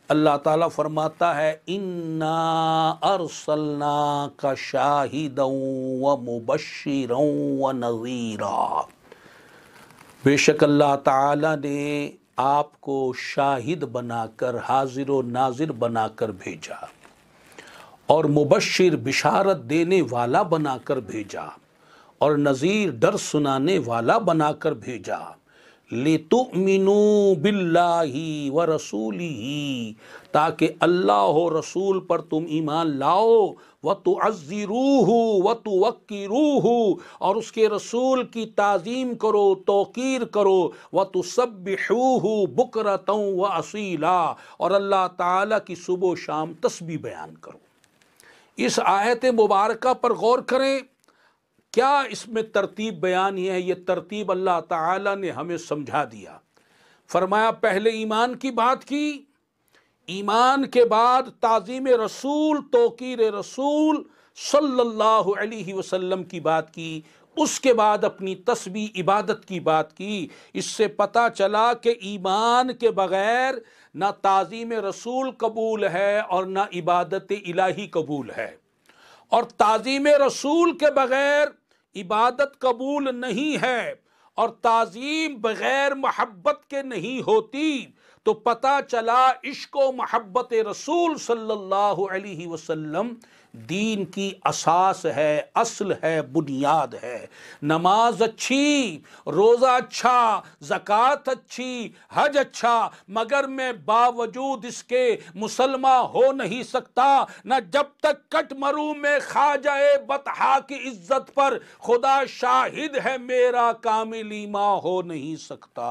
اللہ تعالیٰ فرماتا ہے اِنَّا أَرْسَلْنَاكَ شَاهِدًا وَمُبَشِّرًا وَنَذِيرًا، بے شک اللہ تعالیٰ نے آپ کو شاہد بنا کر، حاضر و ناظر بنا کر بھیجا، اور مبشر بشارت دینے والا بنا کر بھیجا، اور نذیر ڈر سنانے والا بنا کر بھیجا، لِتُؤْمِنُوا بِاللَّهِ وَرَسُولِهِ، تاکہ اللہ و رسول پر تم ایمان لاؤ، وَتُعَزِّرُوهُ وَتُوَقِّرُوهُ، اور اس کے رسول کی تعظیم کرو، توقیر کرو، وَتُسَبِّحُوهُ بُكْرَةً وَأَصِيلًا، اور اللہ تعالیٰ کی صبح و شام تسبیح بیان کرو۔ اس آیت مبارکہ پر غور کریں، کیا اس میں ترتیب بیان ہے؟ یہ ترتیب اللہ تعالیٰ نے ہمیں سمجھا دیا۔ فرمایا پہلے ایمان کی بات کی، ایمان کے بعد تعظیم رسول، توقیر رسول صلی اللہ علیہ وسلم کی بات کی، اس کے بعد اپنی تسبیح عبادت کی بات کی۔ اس سے پتہ چلا کہ ایمان کے بغیر نہ تعظیم رسول قبول ہے اور نہ عبادت الہی قبول ہے، اور تعظیم رسول کے بغیر عبادت قبول نہیں ہے، اور تعظیم بغیر محبت کے نہیں ہوتی۔ تو پتہ چلا عشق و محبت رسول صلی اللہ علیہ وسلم دین کی اساس ہے، اصل ہے، بنیاد ہے۔ نماز اچھی، روزہ اچھا، زکوٰۃ اچھی، حج اچھا، مگر میں باوجود اس کے مسلمان ہو نہیں سکتا، نہ جب تک کٹ مروں میں خواجہ بطحا کی عزت پر، خدا شاہد ہے میرا کامل ایمان ہو نہیں سکتا۔